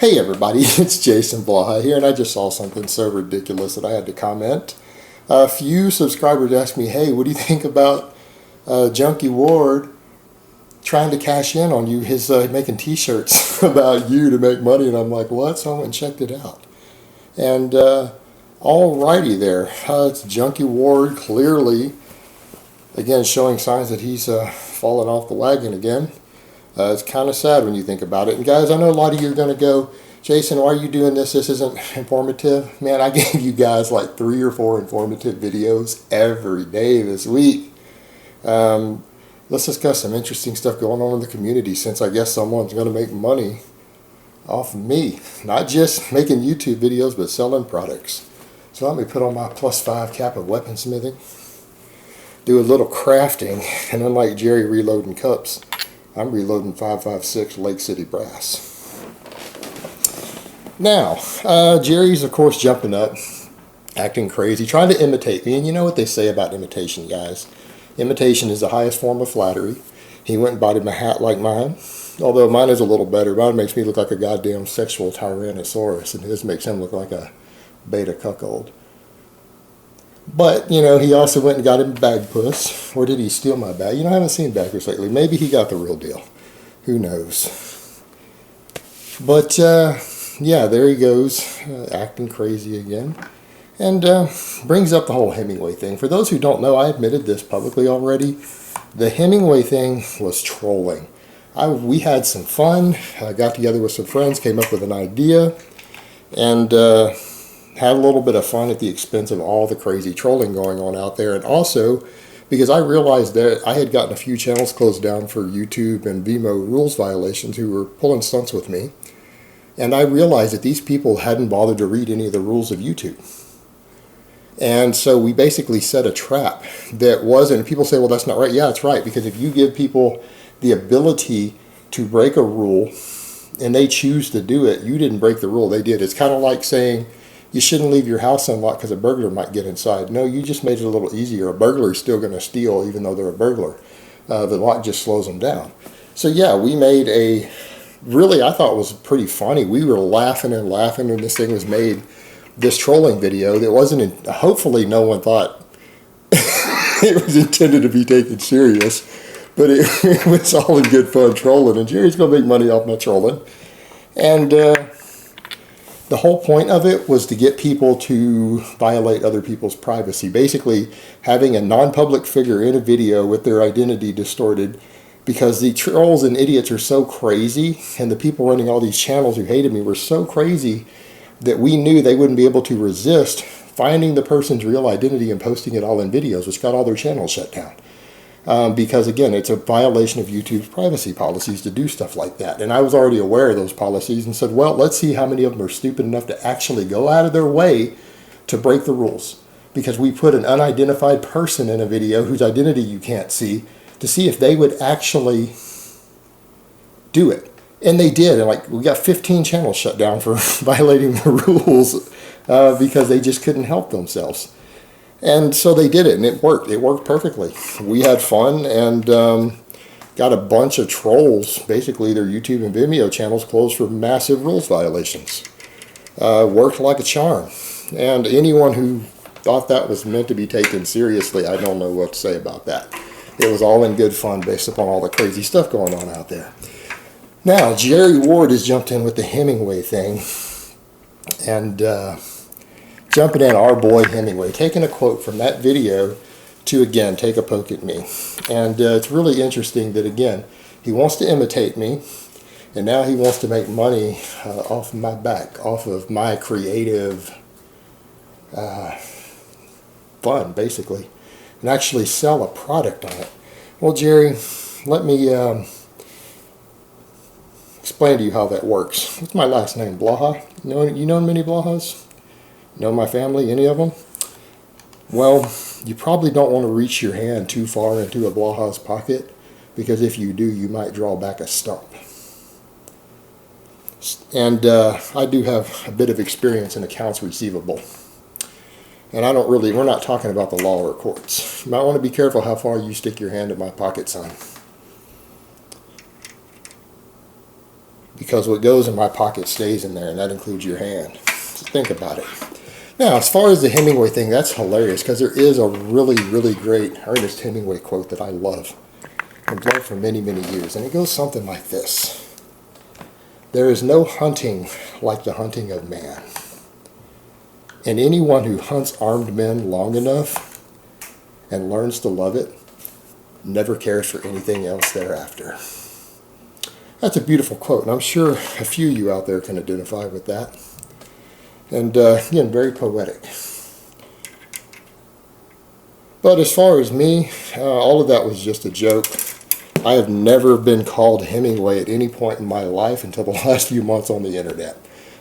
Hey everybody, it's Jason Blaha here, and I just saw something so ridiculous that I had to comment. A few subscribers asked me, hey, what do you think about Junkie Ward trying to cash in on you, his making t-shirts about you to make money? And I'm like, what? So I went and checked it out. And alrighty there, it's Junkie Ward clearly, again, showing signs that he's fallen off the wagon again. It's kind of sad when you think about it. And guys, I know a lot of you are going to go, Jason, why are you doing this? This isn't informative. Man, I gave you guys like 3 or 4 informative videos every day this week. Let's discuss some interesting stuff going on in the community, since I guess someone's going to make money off of me. Not just making YouTube videos, but selling products. So let me put on my +5 cap of weaponsmithing, do a little crafting, and unlike Jerry reloading cups, I'm reloading 5.56 Lake City brass. Now, Jerry's of course jumping up, acting crazy, trying to imitate me. And you know what they say about imitation, guys. Imitation is the highest form of flattery. He went and bought him a hat like mine, although mine is a little better. Mine makes me look like a goddamn sexual tyrannosaurus, and his makes him look like a beta cuckold. But, you know, he also went and got him a bag puss. Or did he steal my bag? You know, I haven't seen baggers lately. Maybe he got the real deal. Who knows? But, yeah, there he goes, acting crazy again. And brings up the whole Hemingway thing. For those who don't know, I admitted this publicly already. The Hemingway thing was trolling. We had some fun. I got together with some friends, came up with an idea, and had a little bit of fun at the expense of all the crazy trolling going on out there. And also, because I realized that I had gotten a few channels closed down for YouTube and Vimeo rules violations who were pulling stunts with me. And I realized that these people hadn't bothered to read any of the rules of YouTube. And so we basically set a trap that wasn't, and people say, well, that's not right. Yeah, it's right, because if you give people the ability to break a rule and they choose to do it, you didn't break the rule, they did. It's kind of like saying, you shouldn't leave your house unlocked because a burglar might get inside. No, you just made it a little easier. A burglar is still going to steal even though they're a burglar. The lock just slows them down. So yeah, we made a, really I thought it was pretty funny. We were laughing and laughing when this thing was made, this trolling video that wasn't, hopefully no one thought it was intended to be taken serious. But it was all in good fun trolling. And Jerry's going to make money off my trolling. And the whole point of it was to get people to violate other people's privacy. Basically, having a non-public figure in a video with their identity distorted, because the trolls and idiots are so crazy, and the people running all these channels who hated me were so crazy that we knew they wouldn't be able to resist finding the person's real identity and posting it all in videos, which got all their channels shut down. Because again, it's a violation of YouTube's privacy policies to do stuff like that. And I was already aware of those policies and said, well, let's see how many of them are stupid enough to actually go out of their way to break the rules. Because we put an unidentified person in a video whose identity you can't see to see if they would actually do it. And they did. And like, we got 15 channels shut down for violating the rules because they just couldn't help themselves. And so they did it, and it worked. It worked perfectly. We had fun and got a bunch of trolls. Basically, their YouTube and Vimeo channels closed for massive rules violations. Worked like a charm. And anyone who thought that was meant to be taken seriously, I don't know what to say about that. It was all in good fun based upon all the crazy stuff going on out there. Now, Jerry Ward has jumped in with the Hemingway thing. And jumping in, our boy Hemingway, taking a quote from that video to, again, take a poke at me. And it's really interesting that, again, he wants to imitate me, and now he wants to make money off of my back, off of my creative fun, basically, and actually sell a product on it. Well, Jerry, let me explain to you how that works. What's my last name? Blaha? You know many Blahas? Know my family, any of them? Well, you probably don't want to reach your hand too far into a Blaha's pocket, because if you do, you might draw back a stump. And I do have a bit of experience in accounts receivable. And we're not talking about the law or courts. You might want to be careful how far you stick your hand in my pocket, son. because what goes in my pocket stays in there, and that includes your hand. So think about it. Now, as far as the Hemingway thing, that's hilarious because there is a really, really great Ernest Hemingway quote that I love. I've loved for many, many years, and it goes something like this. There is no hunting like the hunting of man. And anyone who hunts armed men long enough and learns to love it never cares for anything else thereafter. That's a beautiful quote, and I'm sure a few of you out there can identify with that. And again, very poetic. But as far as me, all of that was just a joke. I have never been called Hemingway at any point in my life until the last few months on the internet.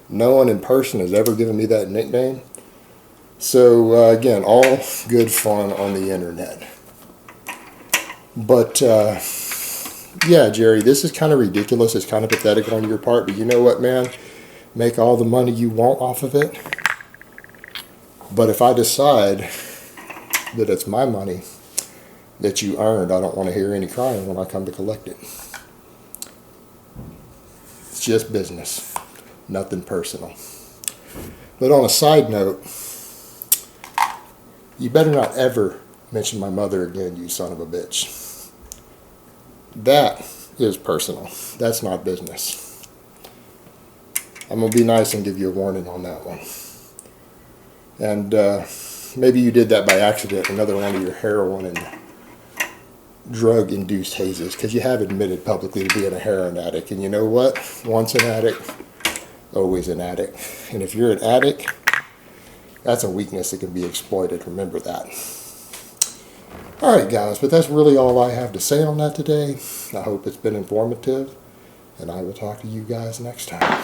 No one in person has ever given me that nickname. So again, all good fun on the internet. But yeah, Jerry, this is kind of ridiculous. It's kind of pathetic on your part. But you know what, man? Make all the money you want off of it. But if I decide that it's my money that you earned, I don't want to hear any crying when I come to collect it. It's just business. Nothing personal. But on a side note, you better not ever mention my mother again, you son of a bitch. That is personal. That's not business. I'm going to be nice and give you a warning on that one. And maybe you did that by accident, another one of your heroin and drug-induced hazes, because you have admitted publicly to being a heroin addict. And you know what? Once an addict, always an addict. And if you're an addict, that's a weakness that can be exploited. Remember that. All right, guys, but that's really all I have to say on that today. I hope it's been informative, and I will talk to you guys next time.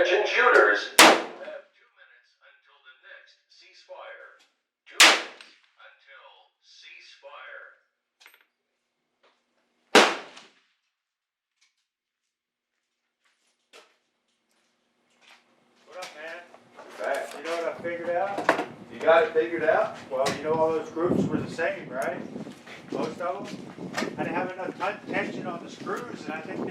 Attention shooters. You have 2 minutes until the next ceasefire. 2 minutes until ceasefire. What up, man? Back. You know what I figured out? You got it figured out? Well, you know all those groups were the same, right? Most of them? I didn't have enough tension on the screws, and I think